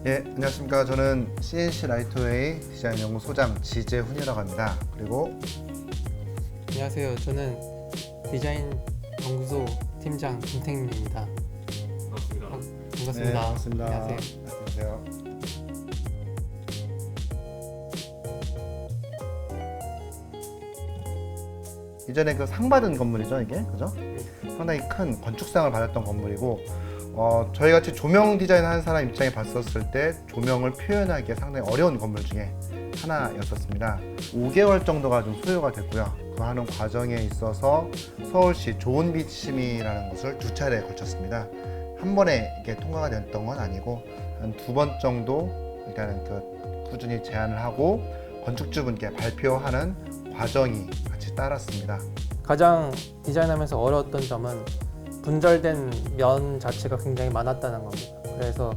예, 안녕하십니까. 저는 CNC 라이트웨이 디자인 연구소장 지재훈이라고 합니다. 그리고 안녕하세요. 저는 디자인 연구소 팀장 김택민입니다. 반갑습니다. 반갑습니다. 네, 반갑습니다. 안녕하세요. 안녕하세요. 이전에 그 상 받은 건물이죠, 이게, 그죠? 상당히 큰 건축상을 받았던 건물이고, 저희 같이 조명 디자인 하는 사람 입장에 봤었을 때 조명을 표현하기에 상당히 어려운 건물 중에 하나였었습니다. 5개월 정도가 좀 소요가 됐고요. 그 하는 과정에 있어서 서울시 좋은비침이라는 곳을 2차례에 걸쳤습니다. 한 번에 이게 통과가 됐던 건 아니고 한 2번 정도 일단은 그 꾸준히 제안을 하고 건축주분께 발표하는 과정이 같이 따랐습니다. 가장 디자인하면서 어려웠던 점은 분절된 면 자체가 굉장히 많았다는 겁니다. 그래서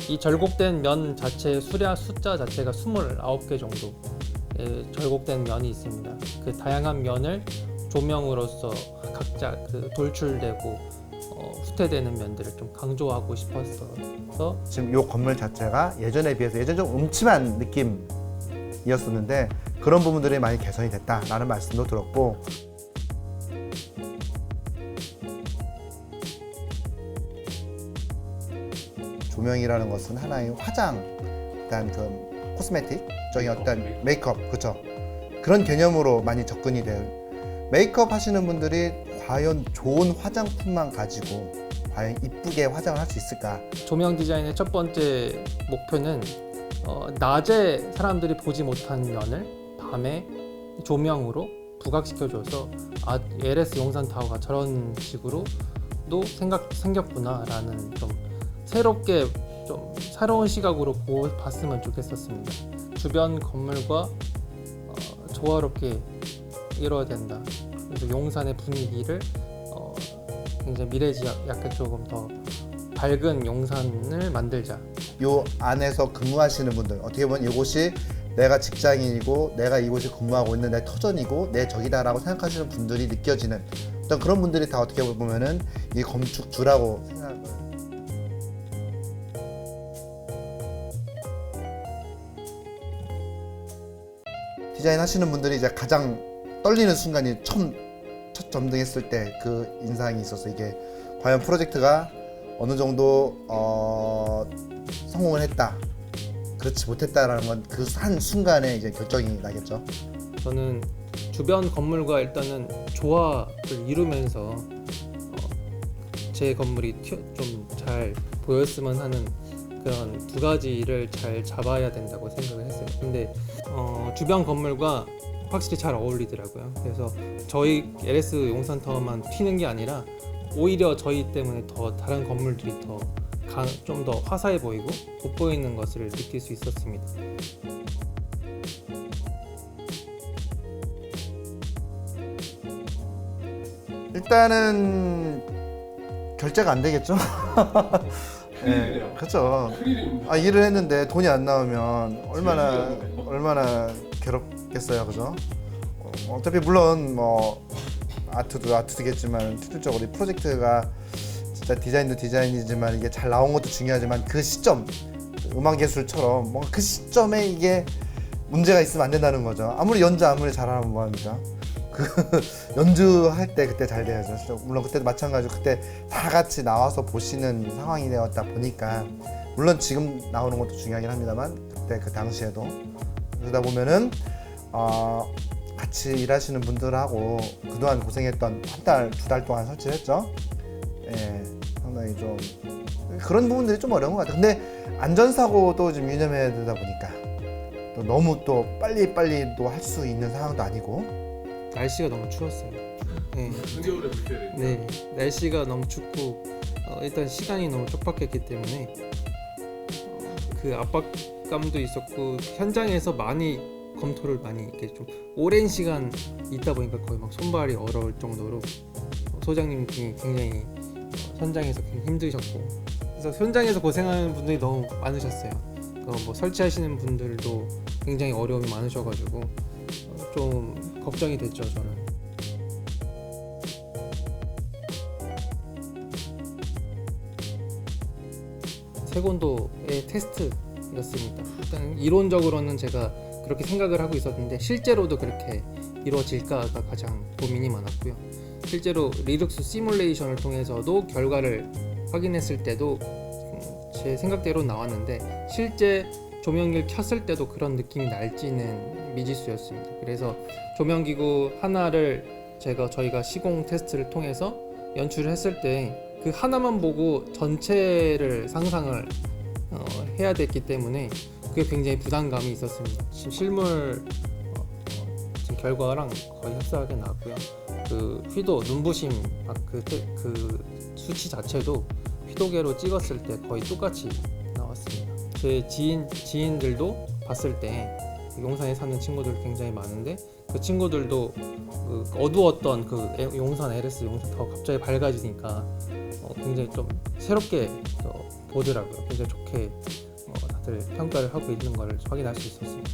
이 절곡된 면 자체의 숫자 자체가 29개 정도의 절곡된 면이 있습니다. 그 다양한 면을 조명으로서 각자 그 돌출되고 후퇴되는 면들을 좀 강조하고 싶었어서 지금 이 건물 자체가 예전에 비해서 예전 좀 음침한 느낌이었었는데 그런 부분들이 많이 개선이 됐다라는 말씀도 들었고, 조명이라는 것은 하나의 화장, 일단 그 코스메틱적인 어떤 메이크업, 그렇죠? 그런 개념으로 많이 접근이 돼요. 메이크업 하시는 분들이 과연 좋은 화장품만 가지고 과연 이쁘게 화장을 할 수 있을까? 조명 디자인의 첫 번째 목표는 낮에 사람들이 보지 못한 면을 밤에 조명으로 부각시켜줘서 LS 용산타워가 저런 식으로도 생겼구나라는 좀 새롭게 좀 새로운 시각으로 봤으면 좋겠었습니다. 주변 건물과 조화롭게 이루어야 된다. 그래서 용산의 분위기를 굉장히 미래지향 조금 더 밝은 용산을 만들자. 요 안에서 근무하시는 분들, 어떻게 보면 이곳이 내가 직장인이고 내가 이곳에 근무하고 있는 내 터전이고 내 적이다라고 생각하시는 분들이 느껴지는 어떤 그런 분들이 다 어떻게 보면은 이 건축주라고 생각을. 디자인 하시는 분들이 이제 가장 떨리는 순간이 첫 점등했을 때 그 인상이 있어서 이게 과연 프로젝트가 어느 정도 성공을 했다, 그렇지 못했다라는 건 그 한 순간에 이제 결정이 나겠죠. 저는 주변 건물과 일단은 조화를 이루면서 제 건물이 좀 잘 보였으면 하는 그런 두 가지를 잘 잡아야 된다고 생각을 했어요. 근데 주변 건물과 확실히 잘 어울리더라고요. 그래서 저희 LS 용산타워만 튀는 게 아니라 오히려 저희 때문에 더 다른 건물들이 좀 더 화사해 보이고 돋보이는 것을 느낄 수 있었습니다. 일단은 결제가 안 되겠죠. 네, 그렇죠. 일을 했는데 돈이 안 나오면 얼마나 괴롭겠어요, 그죠? 어차피 물론 뭐 아트도 아트겠지만 실질적으로 이 프로젝트가 진짜 디자인도 디자인이지만 이게 잘 나온 것도 중요하지만 그 시점, 음악예술처럼 뭔가 그 시점에 이게 문제가 있으면 안 된다는 거죠. 아무리 잘하면 뭐합니까? 그 연주할 때 그때 잘 돼야죠. 물론 그때도 마찬가지로 그때 다 같이 나와서 보시는 상황이 되었다 보니까 물론 지금 나오는 것도 중요하긴 합니다만 그때 그 당시에도 그러다 보면은 같이 일하시는 분들하고 그동안 고생했던 한 달, 2달 동안 설치했죠. 예, 상당히 좀 그런 부분들이 좀 어려운 것 같아요. 근데 안전사고도 좀 유념해야 되다 보니까 또 너무 또 빨리 또 할 수 있는 상황도 아니고. 날씨가 너무 추웠어요. 네. 한겨울에 불켜야 네, 날씨가 너무 춥고 일단 시간이 너무 촉박했기 때문에 그 압박감도 있었고 현장에서 많이 검토를 많이 이렇게 좀 오랜 시간 있다 보니까 거의 막 손발이 얼어올 정도로 소장님이 굉장히 현장에서 굉장히 힘드셨고 그래서 현장에서 고생하는 분들이 너무 많으셨어요. 뭐 설치하시는 분들도 굉장히 어려움이 많으셔가지고 좀 걱정이 됐죠, 저는. 태권도의 테스트 영상이었습니다. 일단 이론적으로는 제가 그렇게 생각을 하고 있었는데 실제로도 그렇게 이루어질까가 가장 고민이 많았고요. 실제로 리눅스 시뮬레이션을 통해서도 결과를 확인했을 때도 제 생각대로 나왔는데 실제 조명기를 켰을 때도 그런 느낌이 날지는 미지수였습니다. 그래서 조명기구 하나를 저희가 시공 테스트를 통해서 연출을 했을 때 그 하나만 보고 전체를 상상을 해야 됐기 때문에 그게 굉장히 부담감이 있었습니다. 지금 실물 지금 결과랑 거의 흡사하게 나왔고요. 그 휘도 눈부심 그 수치 자체도 휘도계로 찍었을 때 거의 똑같이 나왔습니다. 제 지인들도 봤을 때 용산에 사는 친구들 굉장히 많은데 그 친구들도 그 어두웠던 그 용산 LS 용산 더 갑자기 밝아지니까 굉장히 좀 새롭게 보더라고요. 굉장히 좋게 다들 평가를 하고 있는 걸 확인할 수 있었습니다.